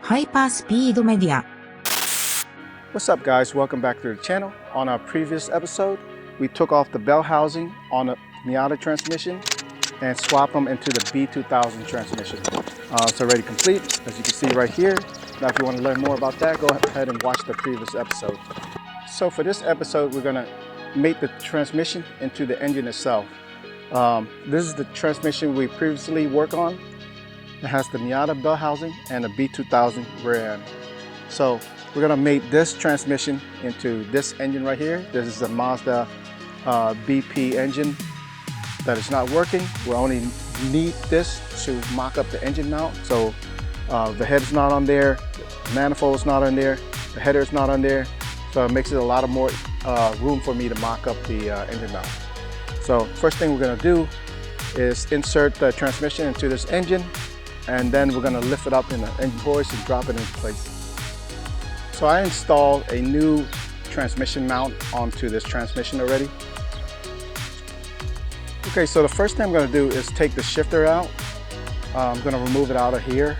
ハイパースピードメディア。 What's up guys, welcome back to the channel. On our previous episode, we took off the bell housing on a Miata transmission and swapped them into the B2200 transmission. It's already complete, as you can see right here. Now if you want to learn more about that, go ahead and watch the previous episode. So for this episode, we're going to mate the transmission into the engine itself. This is the transmission we previously worked on. It has the Miata bell housing and a B2000 rear end. So we're going to mate this transmission into this engine right here. This is a Mazda BP engine that is not working. We only need this to mock up the engine mount. So the head is not on there, the manifold is not on there, the header is not on there. So it makes it a lot of more room for me to mock up the engine mount. So first thing we're going to do is insert the transmission into this engine, and then we're going to lift it up in the engine hoist and drop it into place. So I installed a new transmission mount onto this transmission already. Okay, so the first thing I'm going to do is take the shifter out. I'm going to remove it out of here.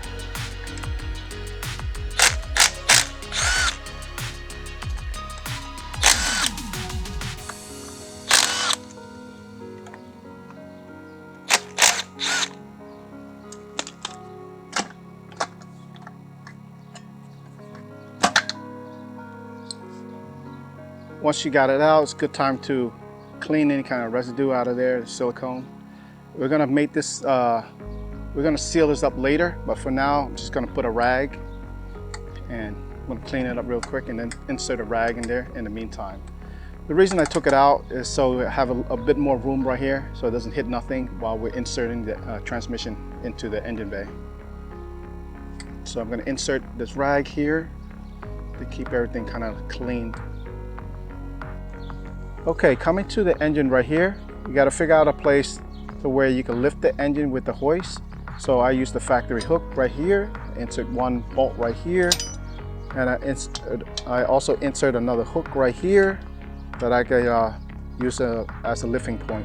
Once you got it out, it's a good time to clean any kind of residue out of there, the silicone. We're gonna make this, we're gonna seal this up later, but for now, I'm just gonna put a rag and I'm gonna clean it up real quick and then insert a rag in there in the meantime. The reason I took it out is so I have a bit more room right here so it doesn't hit nothing while we're inserting the transmission into the engine bay. So I'm gonna insert this rag here to keep everything kind of clean. Okay, coming to the engine right here, you got to figure out a place to where you can lift the engine with the hoist. So I use the factory hook right here, insert one bolt right here, and I also insert another hook right here that I can use as a lifting point.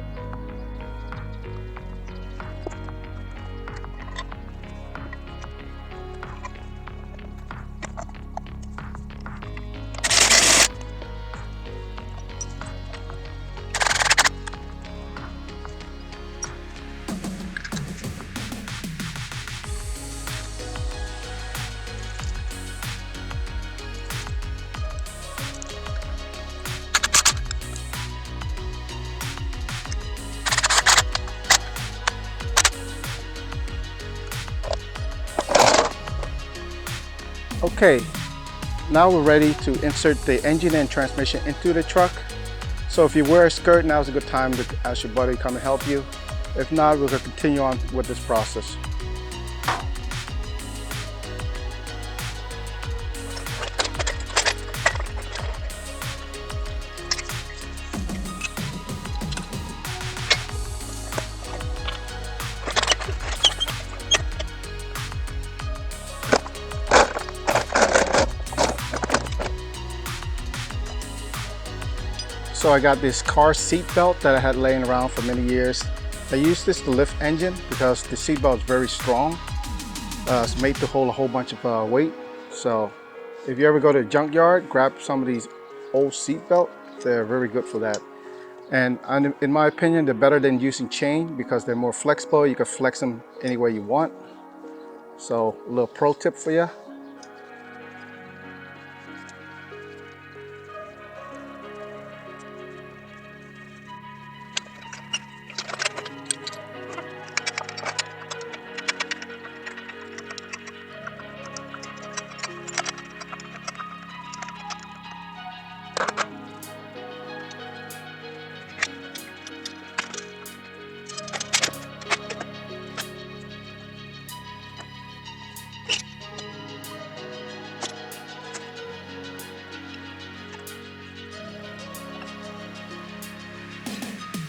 Okay, now we're ready to insert the engine and transmission into the truck. So if you wear a skirt, now's a good time to ask your buddy to come and help you. If not, we're going to continue on with this process. So I got this car seat belt that I had laying around for many years. I use this to lift engine because the seat belt is very strong. It's made to hold a whole bunch of weight. So if you ever go to a junkyard, grab some of these old seat belts. They're very good for that. And in my opinion, they're better than using chain because they're more flexible. You can flex them any way you want. So a little pro tip for you.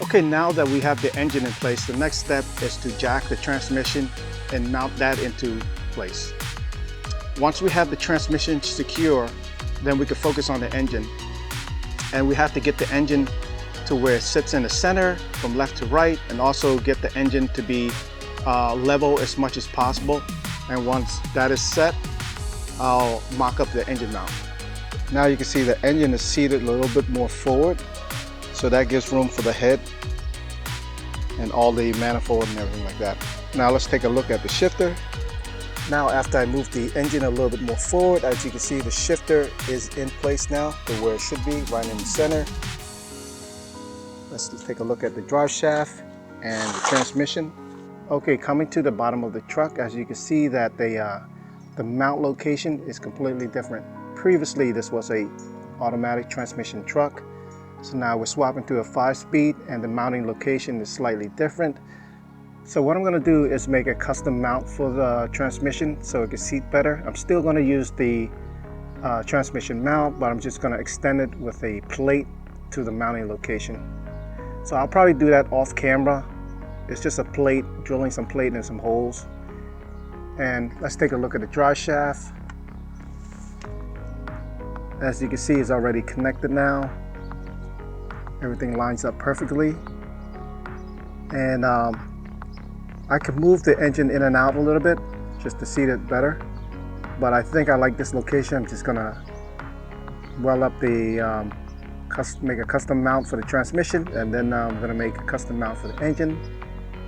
Okay, now that we have the engine in place, the next step is to jack the transmission and mount that into place. Once we have the transmission secure, then we can focus on the engine. And we have to get the engine to where it sits in the center from left to right, and also get the engine to be level as much as possible. And once that is set, I'll mock up the engine mount. Now you can see the engine is seated a little bit more forward, so that gives room for the head and all the manifold and everything like that. Now let's take a look at the shifter. Now after I move the engine a little bit more forward, as you can see the shifter is in place now to where it should be, right in the center. Let's take a look at the drive shaft and the transmission. Okay, coming to the bottom of the truck, as you can see that the mount location is completely different. Previously this was a automatic transmission truck, so now we're swapping to a 5-speed and the mounting location is slightly different. So what I'm going to do is make a custom mount for the transmission so it can seat better. I'm still going to use the transmission mount, but I'm just going to extend it with a plate to the mounting location. So I'll probably do that off camera. It's just a plate, drilling some plate in some holes. And let's take a look at the drive shaft. As you can see, it's already connected now. Everything lines up perfectly. And I can move the engine in and out a little bit just to seat it better. But I think I like this location. I'm just gonna weld up the, make a custom mount for the transmission, and then I'm gonna make a custom mount for the engine,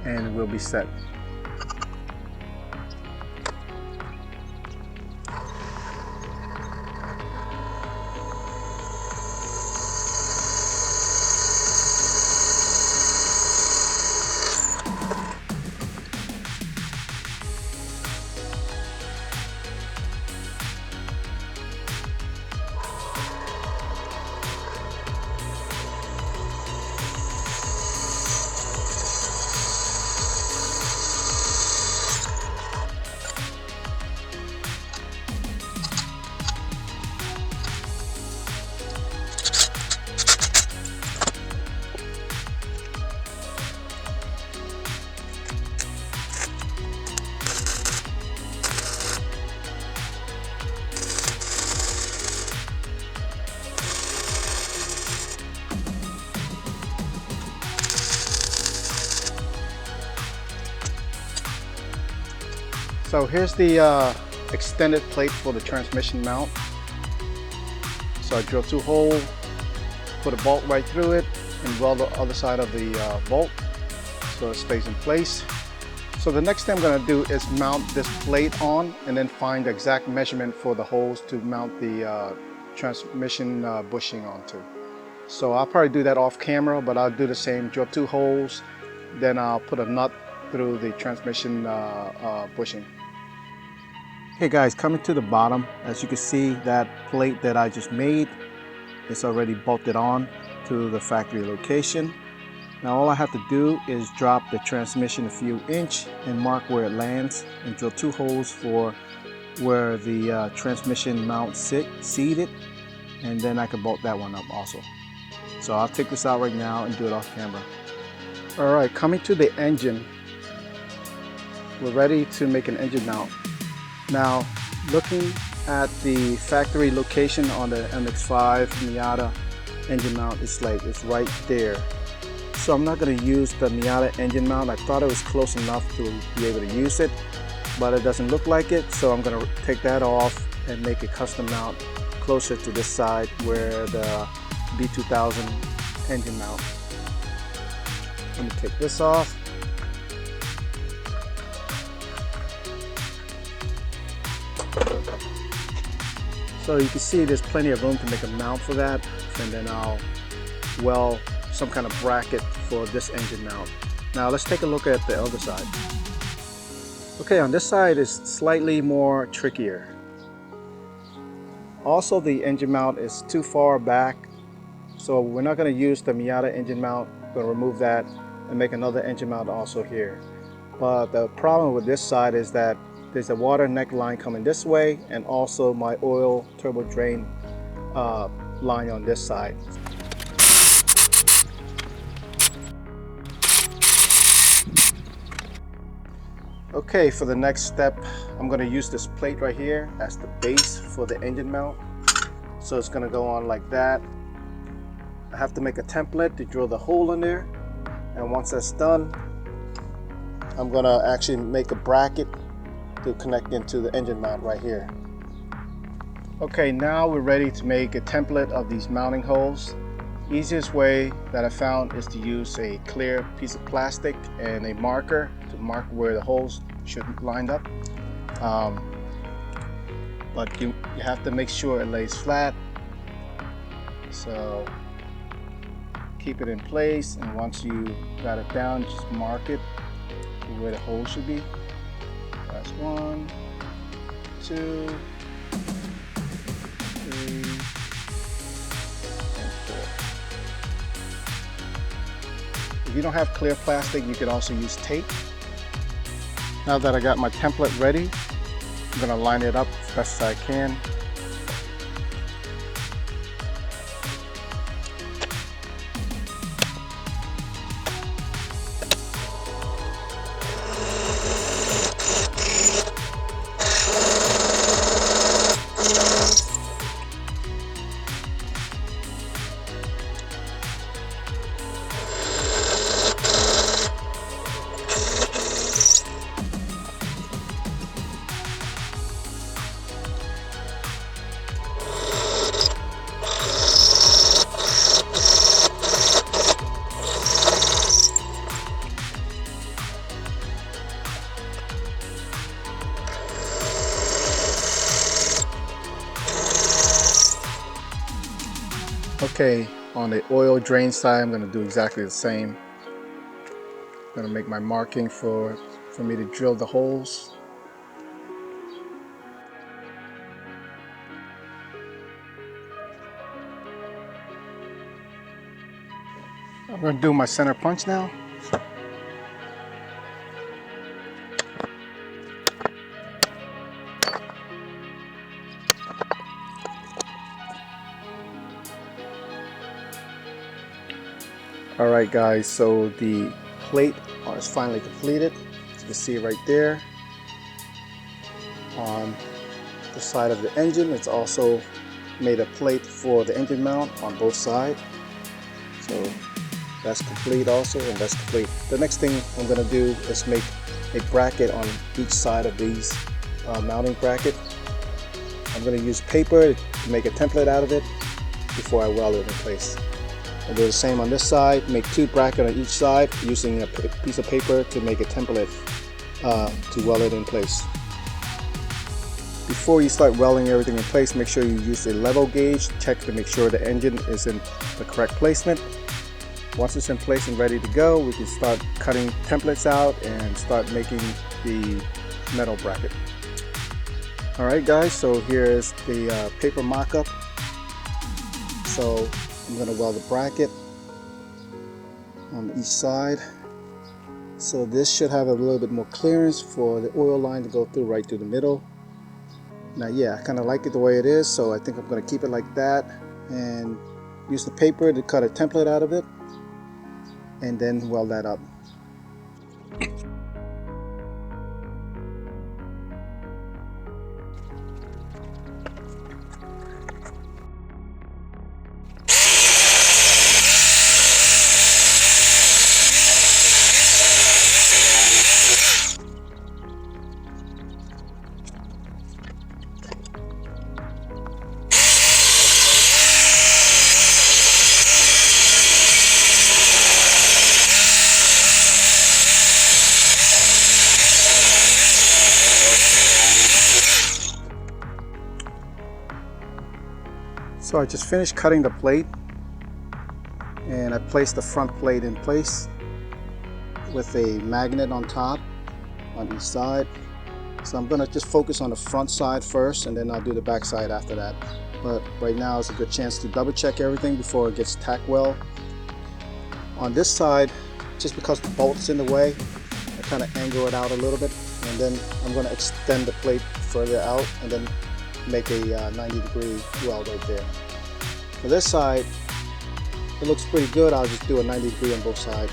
and we'll be set. So here's the extended plate for the transmission mount. So I drill 2 holes, put a bolt right through it, and weld the other side of the bolt so it stays in place. So the next thing I'm going to do is mount this plate on and then find the exact measurement for the holes to mount the transmission bushing onto. So I'll probably do that off camera, but I'll do the same, drill 2 holes, then I'll put a nut through the transmission bushing. Okay guys, coming to the bottom, as you can see that plate that I just made, it's already bolted on to the factory location. Now all I have to do is drop the transmission a few inches and mark where it lands and drill 2 holes for where the transmission mount seated, and then I can bolt that one up also. So I'll take this out right now and do it off camera. Alright, coming to the engine, we're ready to make an engine mount. Now looking at the factory location on the MX-5 Miata engine mount, it's right there. So I'm not going to use the Miata engine mount. I thought it was close enough to be able to use it, but it doesn't look like it. So I'm going to take that off and make a custom mount closer to this side where the B2200 engine mount. Let me take this off. So you can see there's plenty of room to make a mount for that, and then I'll weld some kind of bracket for this engine mount. Now let's take a look at the other side. Okay, on this side is slightly more trickier. Also, the engine mount is too far back, so we're not going to use the Miata engine mount. We're going to remove that and make another engine mount also here. But the problem with this side is that there's a water neckline coming this way, and also my oil turbo drain line on this side. Okay, for the next step, I'm going to use this plate right here as the base for the engine mount. So it's going to go on like that. I have to make a template to drill the hole in there, and once that's done, I'm going to actually make a bracket to connect into the engine mount right here. Okay, now we're ready to make a template of these mounting holes. Easiest way that I found is to use a clear piece of plastic and a marker to mark where the holes should line up. But you have to make sure it lays flat. So keep it in place, and once you got it down, just mark it to where the hole should be. That's 1, 2, 3, and 4. If you don't have clear plastic, you could also use tape. Now that I got my template ready, I'm going to line it up as best as I can. Okay, on the oil drain side, I'm going to do exactly the same. I'm going to make my marking for me to drill the holes. I'm going to do my center punch now. Alright guys, so the plate is finally completed. As you can see right there on the side of the engine, it's also made a plate for the engine mount on both sides. So that's complete also, and that's complete. The next thing I'm going to do is make a bracket on each side of these mounting bracket. I'm going to use paper to make a template out of it before I weld it in place. I'll do the same on this side, make 2 brackets on each side using a piece of paper to make a template to weld it in place. Before you start welding everything in place, make sure you use a level gauge, check to make sure the engine is in the correct placement. Once it's in place and ready to go, we can start cutting templates out and start making the metal bracket. Alright guys, so here is the paper mock-up. So I'm going to weld the bracket on each side. So this should have a little bit more clearance for the oil line to go through right through the middle. Now yeah, I kind of like it the way it is, so I think I'm going to keep it like that and use the paper to cut a template out of it and then weld that up. So I just finished cutting the plate, and I placed the front plate in place with a magnet on top on each side. So I'm going to just focus on the front side first, and then I'll do the back side after that. But right now is a good chance to double check everything before it gets tacked well. On this side, just because the bolt's in the way, I kind of angle it out a little bit, and then I'm going to extend the plate further out and then make a 90-degree weld right there. For this side, it looks pretty good. I'll just do a 90-degree on both sides.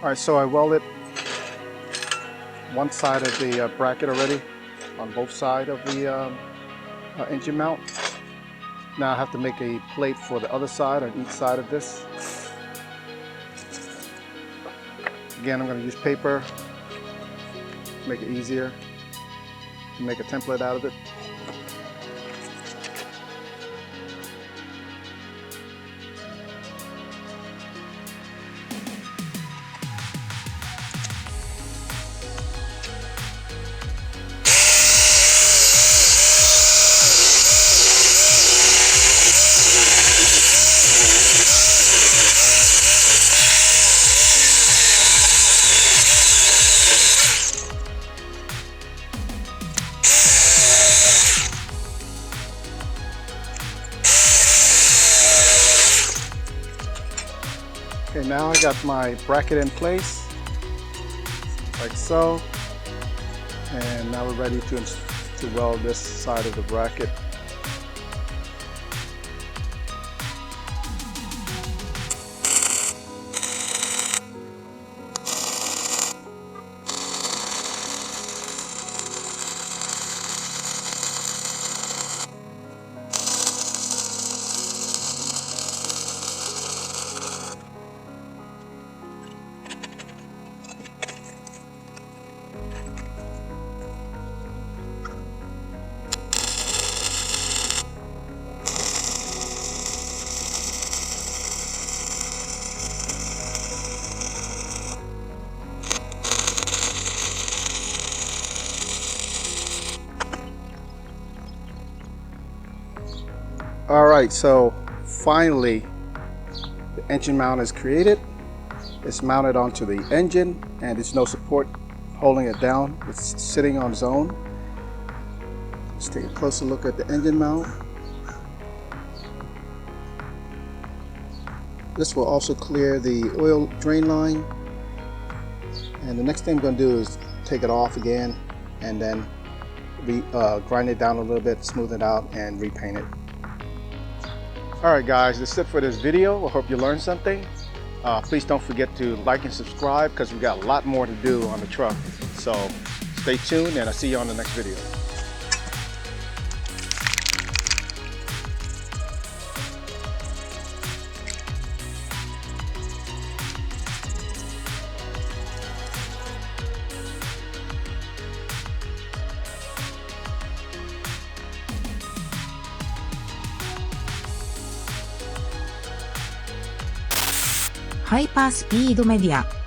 All right, so I welded one side of the bracket already on both sides of the engine mount. Now I have to make a plate for the other side on each side of this. Again, I'm going to use paper, make it easier to make a template out of it. Okay, now I got my bracket in place, like so, and now we're ready to weld this side of the bracket. All right, so finally the engine mount is created. It's mounted onto the engine and there's no support holding it down. It's sitting on its own. Let's take a closer look at the engine mount. This will also clear the oil drain line. And the next thing I'm going to do is take it off again and then grind it down a little bit, smooth it out, and repaint it. Alright guys, that's it for this video. I hope you learned something. Please don't forget to like and subscribe because we got a lot more to do on the truck. So stay tuned and I'll see you on the next video.ハイパースピードメディア